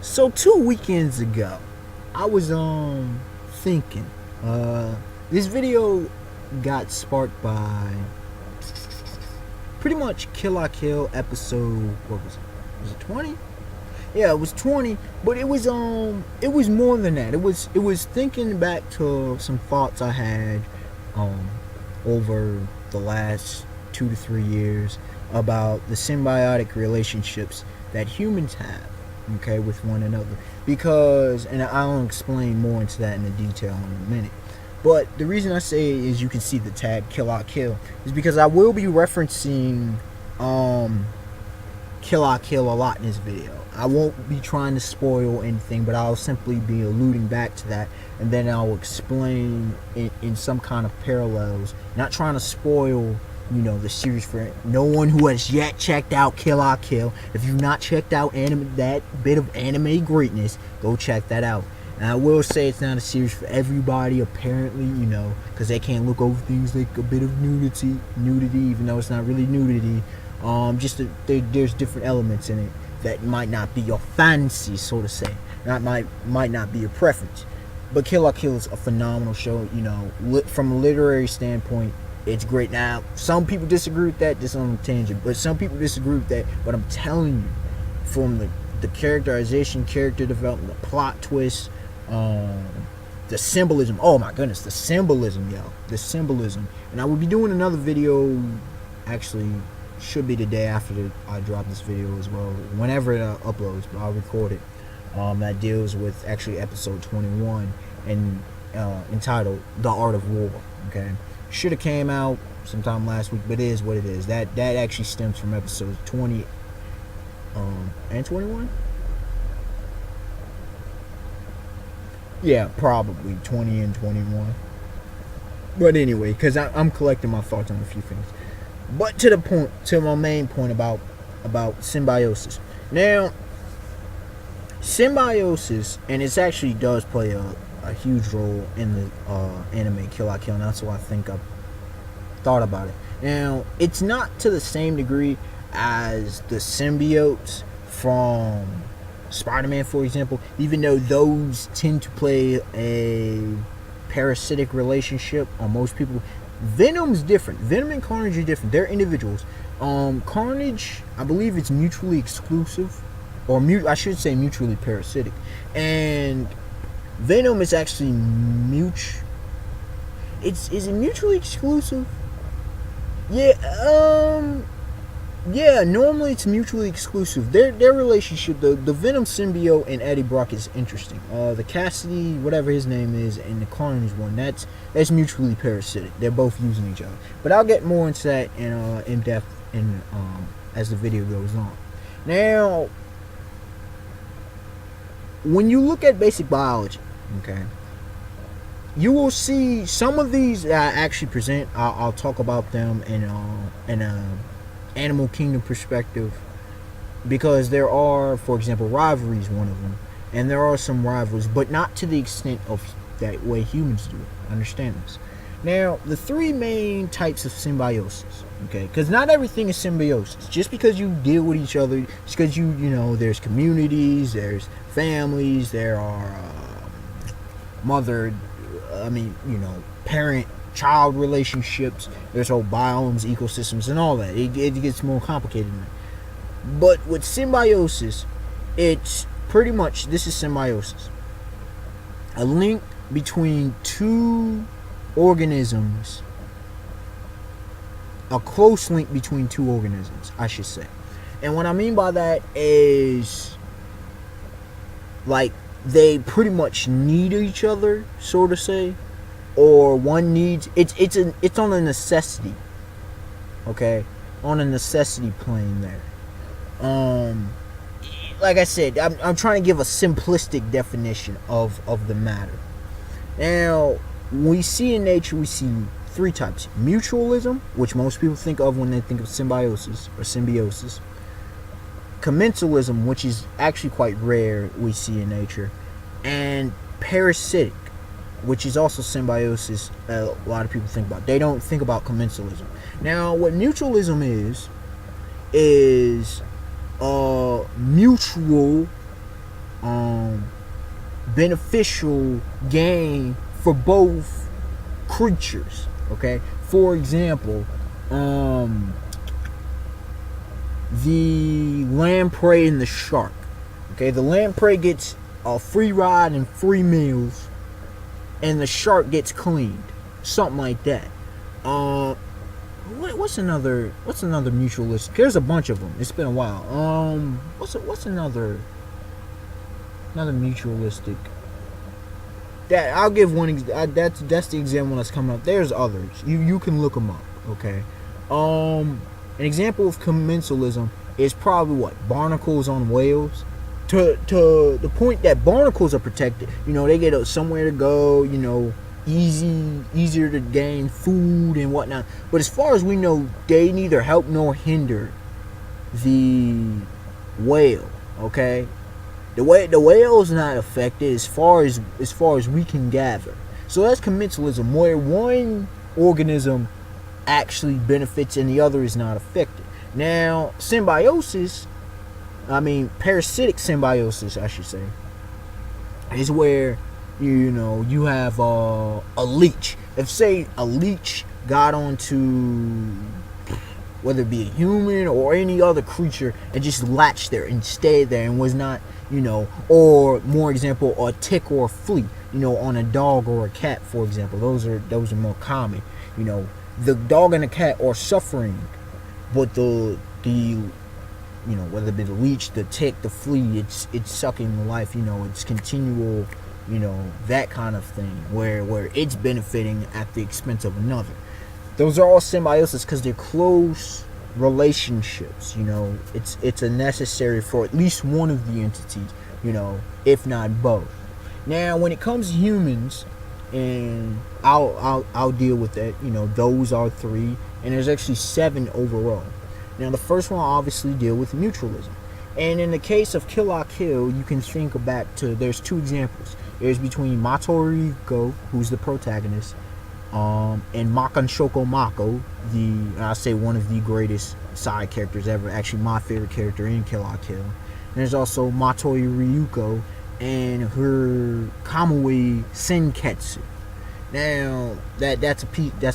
So 2 weekends ago, I was thinking. This video got sparked by pretty much Kill La Kill episode. What was it? Was it 20? Yeah, it was 20. But it was more than that. It was thinking back to some thoughts I had over the last 2 to 3 years about the symbiotic relationships that humans have, okay, with one another. Because, and I'll explain more into that in the detail in a minute, but the reason I say it is, you can see the tag Kill La Kill, is because I will be referencing Kill La Kill a lot in this video. I won't be trying to spoil anything, but I'll simply be alluding back to that, and then I'll explain in some kind of parallels, not trying to spoil, you know, the series for no one who has yet checked out Kill La Kill. If you've not checked out that bit of anime greatness, go check that out. And I will say it's not a series for everybody, apparently, you know, because they can't look over things like a bit of nudity, even though it's not really nudity. There's different elements in it that might not be your fancy, so to say. That might not be your preference. But Kill La Kill is a phenomenal show, you know, from a literary standpoint. It's great. Now, some people disagree with that, just on a tangent, but some people disagree with that. But I'm telling you, from the characterization, character development, the plot twist, the symbolism. Oh my goodness, the symbolism, yo. The symbolism. And I will be doing another video, actually, should be the day after I drop this video as well. Whenever it uploads, but I'll record it. That deals with actually episode 21 and entitled The Art of War, okay? Should have came out sometime last week, but it is what it is. That actually stems from episodes 20 and 21. Yeah, probably 20 and 21. But anyway, because I'm collecting my thoughts on a few things. But to my main point about symbiosis. Now, symbiosis, and it actually does play a huge role in the anime Kill La Kill, and that's why I thought about it. Now, it's not to the same degree as the symbiotes from Spider-Man, for example, even though those tend to play a parasitic relationship on most people. Venom's different. Venom and Carnage are different. They're individuals. Carnage, I believe it's mutually exclusive, or I should say mutually parasitic, and Venom is actually is it mutually exclusive? Yeah, normally it's mutually exclusive. Their relationship, the Venom symbiote and Eddie Brock, is interesting. The Cassidy, whatever his name is, and the Carnage one, that's mutually parasitic. They're both using each other. But I'll get more into that in depth as the video goes on. Now, when you look at basic biology, okay, you will see some of these I actually present. I'll talk about them in a animal kingdom perspective, because there are, for example, rivalries, one of them, and there are some rivalries, but not to the extent of that way humans do it. Understand this. Now, the three main types of symbiosis, okay, because not everything is symbiosis. Just because you deal with each other, just because you know, there's communities, there's families, there are parent-child relationships, there's whole biomes, ecosystems, and all that. It gets more complicated than that. But with symbiosis, it's pretty much, this is symbiosis, a link between two organisms, a close link between two organisms, I should say. And what I mean by that is, like, they pretty much need each other, so to say, or one needs, it's on a necessity, okay, on a necessity plane there. Like I said, I'm trying to give a simplistic definition of the matter. Now, we see in nature, we see three types: mutualism, which most people think of when they think of symbiosis or symbiosis; commensalism, which is actually quite rare, we see in nature; and parasitic, which is also symbiosis. A lot of people think about. They don't think about commensalism. Now, what mutualism is mutual beneficial gain for both creatures. Okay, for example, the lamprey and the shark. Okay, the lamprey gets a free ride and free meals, and the shark gets cleaned, something like that. What's another mutualistic? There's a bunch of them. It's been a while. What's another mutualistic? That I'll give one. That's the example that's coming up. There's others. You can look them up. Okay. An example of commensalism is probably what barnacles on whales. To the point that barnacles are protected. They get somewhere to go. Easier to gain food and whatnot. But as far as we know, they neither help nor hinder the whale. Okay, the whale is not affected as far as we can gather. So that's commensalism, where one organism actually benefits and the other is not affected. Now, parasitic symbiosis, I should say, is where you have a leech. If say a leech got onto whether it be a human or any other creature and just latched there and stayed there and was not, or more example, a tick or a flea, on a dog or a cat, for example. Those are more common. The dog and the cat are suffering, but the whether it be the leech, the tick, the flea, it's sucking the life. It's continual. That kind of thing where it's benefiting at the expense of another. Those are all symbiosis because they're close relationships. It's a necessary for at least one of the entities, if not both. Now, when it comes to humans, and I'll deal with that. Those are 3, and there's actually 7 overall. Now, the first one I'll obviously deal with mutualism. And in the case of Kill la Kill, you can think back to, there's 2 examples. There's between Matoriko, who's the protagonist, and Makan Shoko Mako, I'll say one of the greatest side characters ever. Actually, my favorite character in Kill la Kill. And there's also Matoi Ryuko and her Kamui Senketsu. Now, that's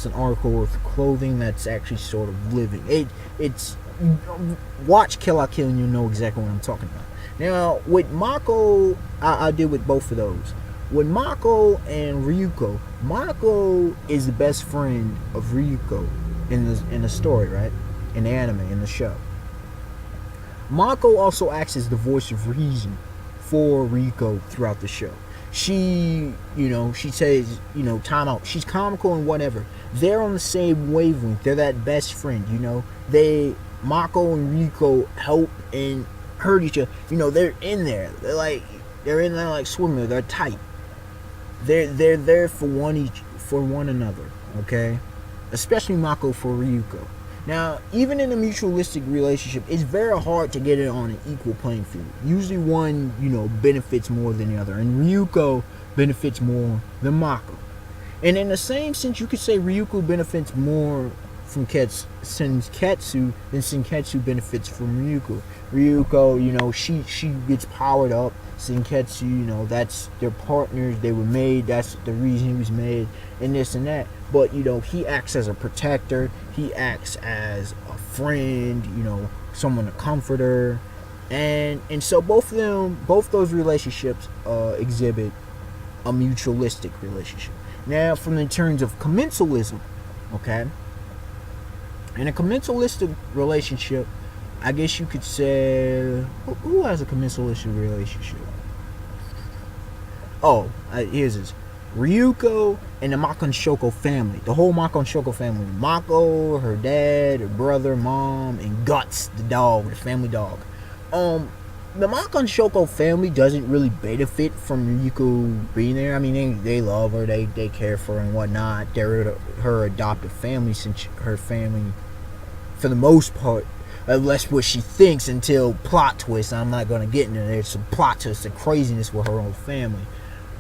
an article with clothing that's actually sort of living. It's watch Kill la Kill and you'll know exactly what I'm talking about. Now, with Mako, I deal with both of those. With Mako and Ryuko, Mako is the best friend of Ryuko in the story, right? In the anime, in the show. Mako also acts as the voice of reason for Ryuko throughout the show. She says, time out. She's comical and whatever. They're on the same wavelength. They're that best friend, Mako and Ryuko help and hurt each other. They're in there. They're in there like swimming. They're tight. They're there for one another. Okay, especially Mako for Ryuko. Now, even in a mutualistic relationship, it's very hard to get it on an equal playing field. Usually, one benefits more than the other, and Ryuko benefits more than Mako. And in the same sense, you could say Ryuko benefits more from Senketsu than Senketsu benefits from Ryuko. Ryuko, she gets powered up. Senketsu, that's their partners. They were made. That's the reason he was made, and this and that. But he acts as a protector. He acts as a friend. Someone to comfort her, and so both those relationships exhibit a mutualistic relationship. Now, from the terms of commensalism, okay. In a commensalistic relationship, I guess you could say, who has a commensalistic relationship? Oh, here's this. Ryuko and the Makon Shoko family. The whole Makon Shoko family. Mako, her dad, her brother, mom, and Guts, the dog, the family dog. The Makon Shoko family doesn't really benefit from Ryuko being there. I mean, they love her, they care for her and whatnot. They're her adopted family, since her family, for the most part, unless what she thinks, until plot twists. I'm not going to get into there. There's some plot twists and craziness with her own family.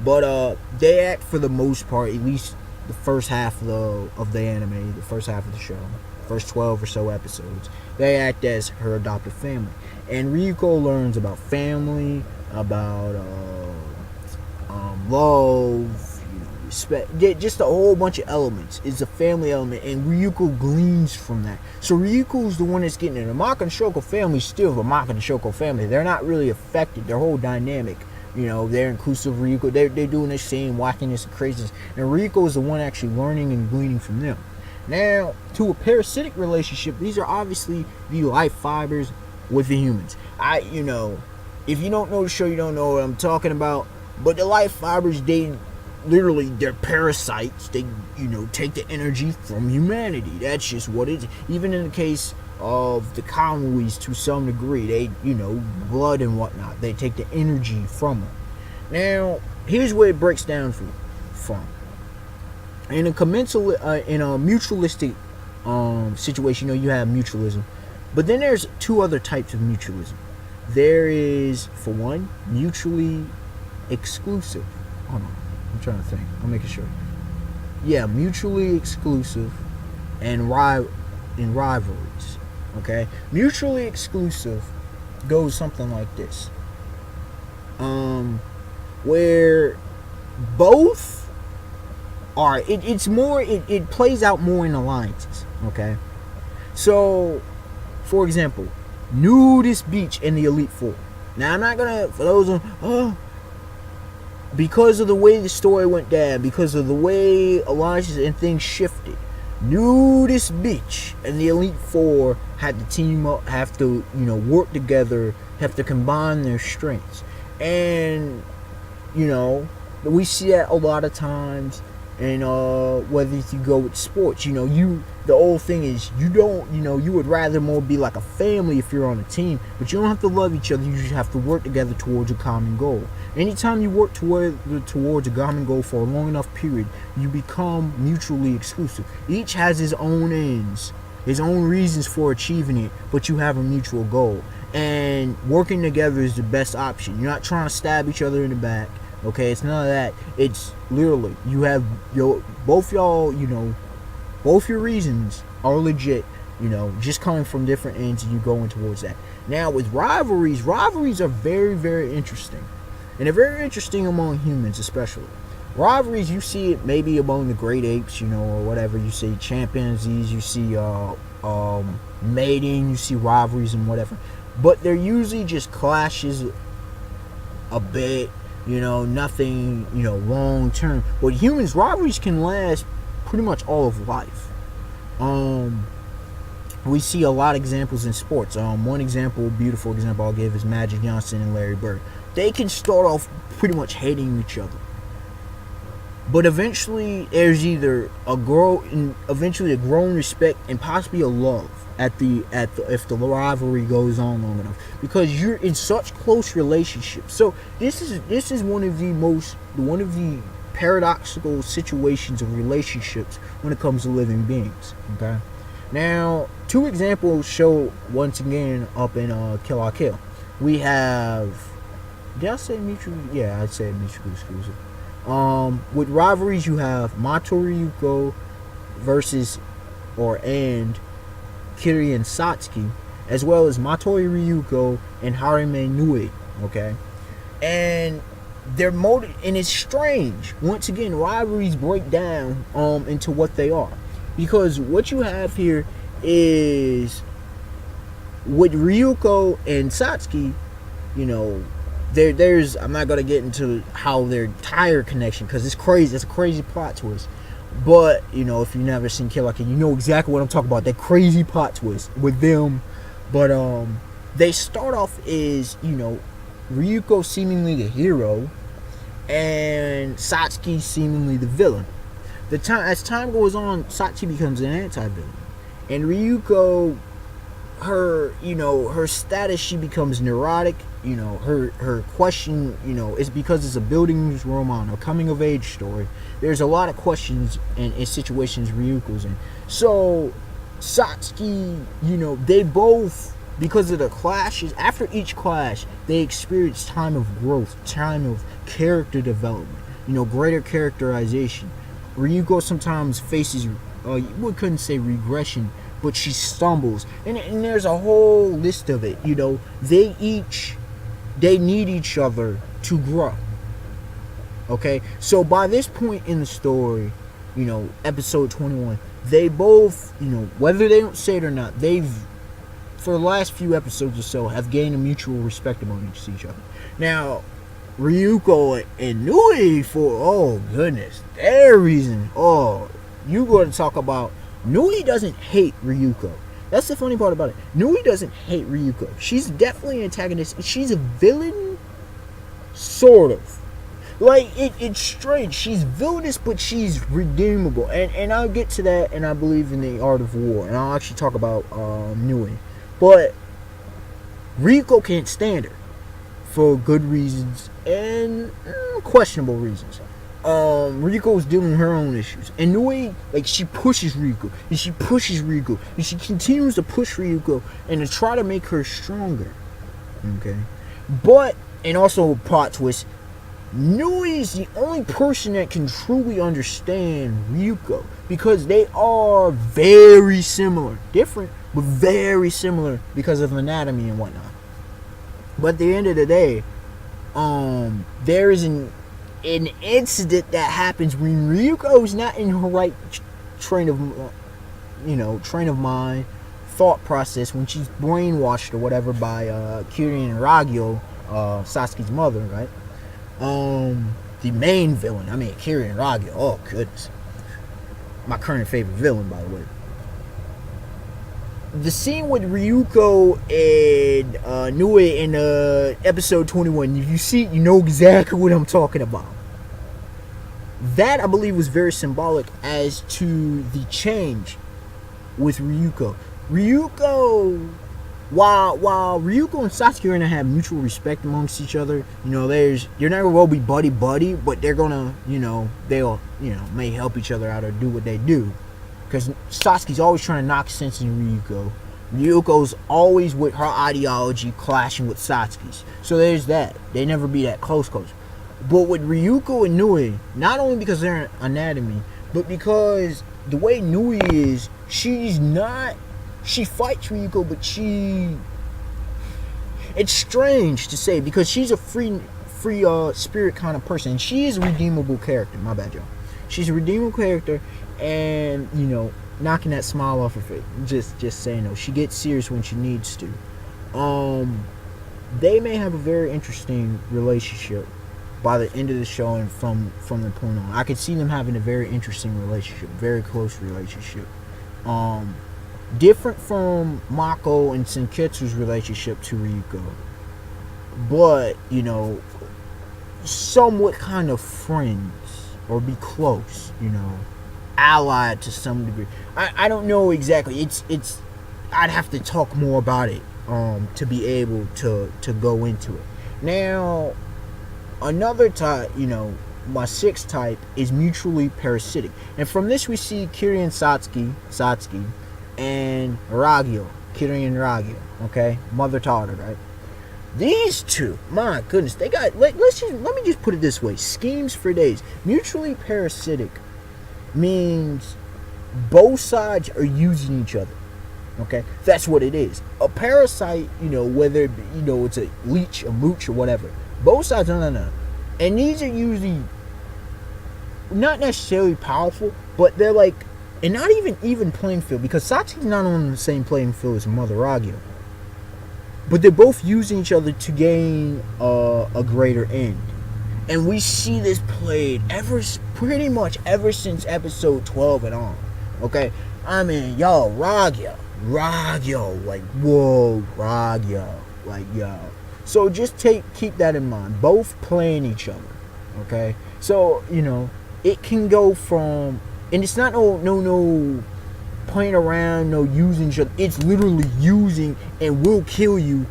But they act, for the most part, at least the first half of the anime, the first half of the show, first 12 or so episodes. They act as her adopted family. And Ryuko learns about family, about love, respect, just a whole bunch of elements. It's a family element, and Ryuko gleans from that. So Ryuko's the one that's getting it. The Maka and Shoko family is still the Maka and Shoko family. They're not really affected. Their whole dynamic, they're inclusive of Ryuko. They're doing this same wackiness and craziness. And Ryuko is the one actually learning and gleaning from them. Now, to a parasitic relationship, these are obviously the life fibers with the humans. If you don't know the show, you don't know what I'm talking about. But the life fibers, they're parasites. They, take the energy from humanity. That's just what it is. Even in the case of the Kamuis, to some degree, they, blood and whatnot, they take the energy from them. Now, here's where it breaks down from. In a mutualistic situation, you have mutualism. But then there's two other types of mutualism. There is, for one, mutually exclusive. Hold on, I'm trying to think. I'm making sure. Yeah, mutually exclusive and rivalries. Okay, mutually exclusive goes something like this. Where both are. It plays out more in alliances. Okay, so. For example, Nudist Beach and the Elite Four. Now, I'm not gonna, for those because of the way the story went down, because of the way alliances and things shifted, Nudist Beach and the Elite Four had to team up, have to, work together, have to combine their strengths. And, we see that a lot of times. And whether you go with sports, the old thing is you would rather more be like a family if you're on a team, but you don't have to love each other. You just have to work together towards a common goal. Anytime you work towards a common goal for a long enough period, you become mutually exclusive. Each has his own ends, his own reasons for achieving it, but you have a mutual goal. And working together is the best option. You're not trying to stab each other in the back. Okay, it's none of that. It's literally, you have both your reasons are legit, just coming from different ends and you going towards that. Now with rivalries are very, very interesting. And they're very interesting among humans especially. Rivalries, you see it maybe among the great apes, or whatever. You see chimpanzees, you see mating, you see rivalries and whatever. But they're usually just clashes a bit. Nothing, long term. But humans, rivalries can last pretty much all of life. We see a lot of examples in sports. One example, beautiful example I'll give is Magic Johnson and Larry Bird. They can start off pretty much hating each other. But eventually there's either a growing respect and possibly a love if the rivalry goes on long enough, because you're in such close relationships. So this is one of the paradoxical situations of relationships when it comes to living beings. Okay, now two examples show once again up in Kill la Kill. We have, did I say mutually? Yeah, I'd say mutually exclusive. With rivalries, you have Mato Ryuko and Kiri and Satsuki, as well as Matori Ryuko and Harime Nui. Okay, and their motive, and it's strange. Once again, rivalries break down into what they are, because what you have here is with Ryuko and Satsuki, there's I'm not gonna get into how their entire connection, because it's crazy. It's a crazy plot twist. But if you've never seen Kill la Kill, you know exactly what I'm talking about. That crazy plot twist with them. But they start off as Ryuko seemingly the hero and Satsuki seemingly the villain. As time goes on, Satsuki becomes an anti-villain, and Ryuko, her status, she becomes neurotic. Her question, is because it's a buildings romance, a coming of age story. There's a lot of questions and situations Ryuko's in. So Satsuki, they both, because of the clashes, after each clash, they experience time of growth, time of character development, greater characterization. Ryuko sometimes faces, we couldn't say regression, but she stumbles. And there's a whole list of it. You know, they need each other to grow. Okay, so by this point in the story, you know, episode 21, they both, you know, whether they don't say it or not, they've, for the last few episodes or so, have gained a mutual respect among each other. Now, Ryuko and Nui, for, oh goodness, their reason, oh, you going to talk about, Nui doesn't hate Ryuko. That's the funny part about it. Nui doesn't hate Ryuko. She's definitely an antagonist. She's a villain, sort of. Like, it's strange. She's villainous, but she's redeemable. And I'll get to that, and I believe in the art of war. And I'll actually talk about Nui. But Ryuko can't stand her for good reasons and questionable reasons. Ryuko's dealing with her own issues. And Nui, like, she pushes Ryuko. And she pushes Ryuko. And she continues to push Ryuko and to try to make her stronger. Okay? But, and also, plot twist, Nui is the only person that can truly understand Ryuko, because they are very similar. Different, but very similar because of anatomy and whatnot. But at the end of the day, there is an incident that happens when Ryuko is not in her right train of mind, thought process, when she's brainwashed or whatever by Kirin and Ragyo, Sasuke's mother, right? The main villain, I mean, Kirin Ragyo, oh goodness, my current favorite villain, by the way. The scene with Ryuko and Nui in episode 21, if you see, you know exactly what I'm talking about. That, I believe, was very symbolic as to the change with Ryuko. While Ryuko and Sasuke are gonna have mutual respect amongst each other, you know, you're not gonna be buddy, but they're gonna, you know, they'll, you know, may help each other out or do what they do, because Sasuke's always trying to knock sense in Ryuko. Ryuko's always with her ideology clashing with Sasuke's, so there's that. They never be that close. But with Ryuko and Nui, not only because they're anatomy, but because the way Nui is, she fights Ryuko, but it's strange to say, because she's a free spirit kind of person. She is a redeemable character. My bad, y'all. She's a redeemable character, and, you know, knocking that smile off her face. Just saying, no, she gets serious when she needs to. They may have a very interesting relationship by the end of the show, and from the point on, I could see them having a very interesting relationship, very close relationship. Different from Mako and Senketsu's relationship to Ryuko, but, you know, somewhat kind of friends, or be close, you know, allied to some degree. I don't know exactly. It's I'd have to talk more about it to be able to go into it. Now, another type, you know, my sixth type is mutually parasitic, and from this we see Kirin Satsuki and Ragyo, Kirin and Ragyo, okay, mother-daughter, right? These two, my goodness, they got, let me just put it this way, schemes for days. Mutually parasitic means both sides are using each other, okay? That's what it is. A parasite, you know, whether it be, you know, it's a leech, a mooch, or whatever, both sides, no. And these are usually not necessarily powerful, but they're like, and not even playing field, because Satsuki's not on the same playing field as Mother Ragyo. But they're both using each other to gain a greater end. And we see this played pretty much ever since episode 12 and on. Okay? I mean, yo, Ragyo, like, whoa, Ragyo, like, yo. So just keep that in mind. Both playing each other. Okay? So, you know, it can go from, and it's not no playing around, no using each other. It's literally using and will kill you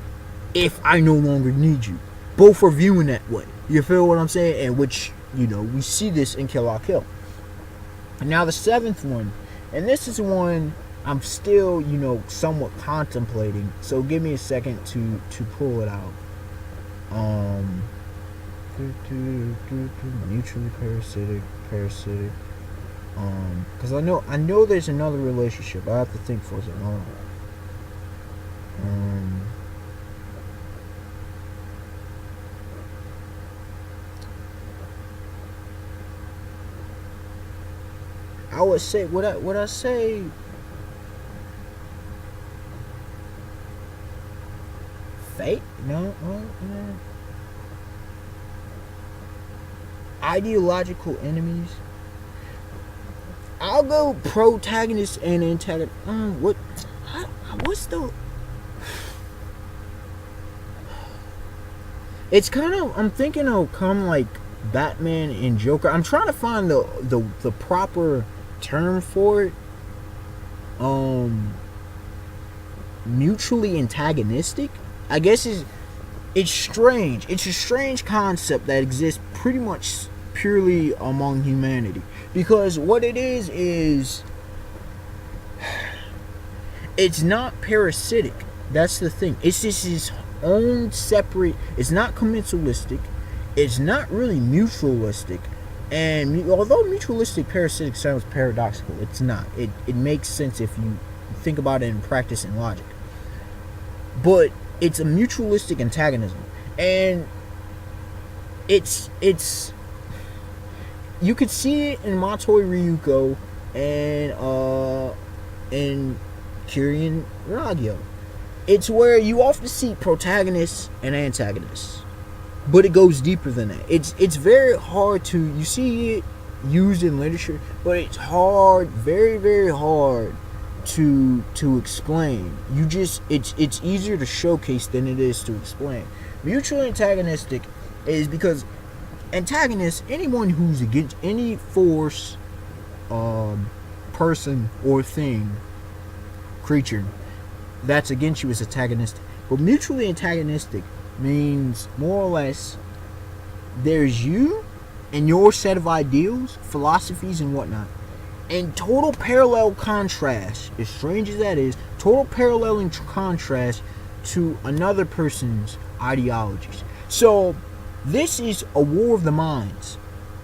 if I no longer need you. Both are viewing that way. You feel what I'm saying? And which, you know, we see this in Kill la Kill. And now the seventh one, and this is one I'm still, you know, somewhat contemplating. So give me a second to pull it out. Mutually parasitic. Because I know there's another relationship. I have to think for a second. Hold on. I would say would I say fate? No, no. Ideological enemies. I'll go protagonist and antagonist. What's the? It's kind of. I'm thinking it'll come like Batman and Joker. I'm trying to find the proper term for it. Mutually antagonistic. I guess it's strange. It's a strange concept that exists pretty much purely among humanity, because what it is it's not parasitic. That's the thing. It's just his own separate. It's not commensalistic. It's not really mutualistic. And although mutualistic parasitic sounds paradoxical, it's not. It makes sense if you think about it in practice and logic. But it's a mutualistic antagonism, and it's you could see it in Matoi Ryuko and Kirin Ragyo. It's where you often see protagonists and antagonists, but it goes deeper than that. It's very hard to, you see it used in literature, but it's hard, very very hard to explain. It's easier to showcase than it is to explain. Mutually antagonistic is because antagonist, anyone who's against any force, person or thing, creature that's against you is antagonistic. But mutually antagonistic means more or less there's you and your set of ideals, philosophies, and whatnot, in total parallel contrast, as strange as that is, total paralleling contrast to another person's ideologies. So this is a war of the minds,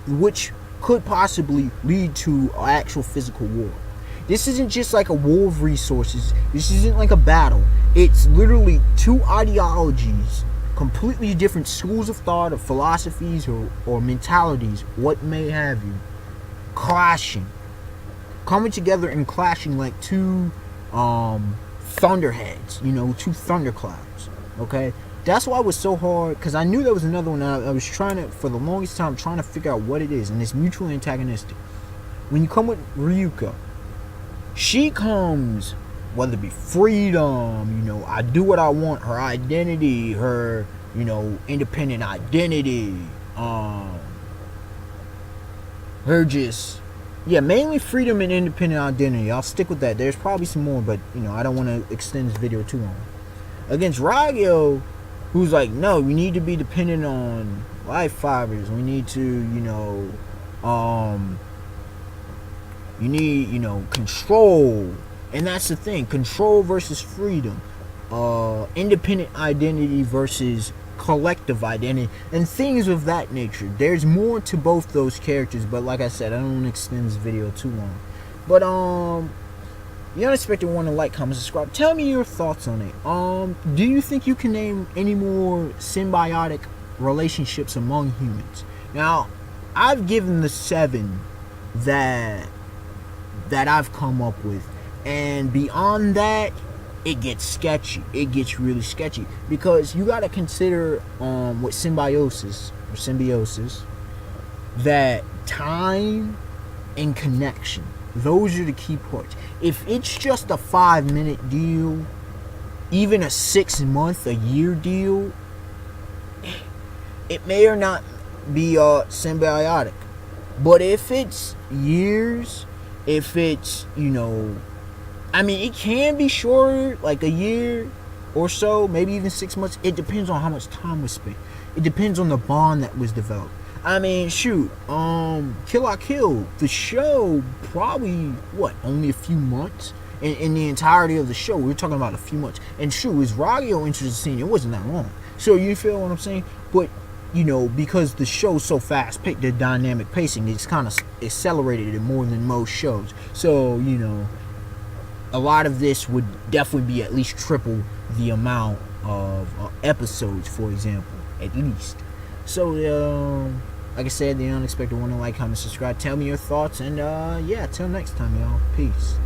which could possibly lead to an actual physical war. This isn't just like a war of resources. This isn't like a battle. It's literally two ideologies, completely different schools of thought or philosophies or mentalities, what may have you, clashing. Coming together and clashing like two thunderheads, two thunderclouds. Okay? That's why it was so hard, because I knew there was another one. I was trying to, for the longest time, trying to figure out what it is, and it's mutually antagonistic. When you come with Ryuko, she comes, whether it be freedom, I do what I want, her identity, her, independent identity, her just, mainly freedom and independent identity. I'll stick with that. There's probably some more, but, I don't want to extend this video too long. Against Ragyo, who's like, no, we need to be dependent on life fibers. We need to, you need, control. And that's the thing. Control versus freedom. Independent identity versus collective identity. And things of that nature. There's more to both those characters. But like I said, I don't want to extend this video too long. But, the unexpected one to like, comment, subscribe. Tell me your thoughts on it. Do you think you can name any more symbiotic relationships among humans? Now, I've given the 7 that I've come up with, and beyond that, it gets sketchy. It gets really sketchy, because you got to consider with symbiosis, that time and connection. Those are the key parts. If it's just a 5-minute deal, even a 6-month, a year deal, it may or not be symbiotic. But if it's years, if it's, it can be shorter, like a year or so, maybe even 6 months. It depends on how much time was spent. It depends on the bond that was developed. Shoot, Kill la Kill, the show, probably, only a few months? In the entirety of the show, we're talking about a few months. And shoot, as Ragyo enters the scene, it wasn't that long. So you feel what I'm saying? But because the show's so fast paced, the dynamic pacing, it's kind of accelerated it more than most shows. So, a lot of this would definitely be at least triple the amount of episodes, for example, at least. So, like I said, the unexpected one, like, comment, subscribe, tell me your thoughts, and yeah, till next time, y'all. Peace.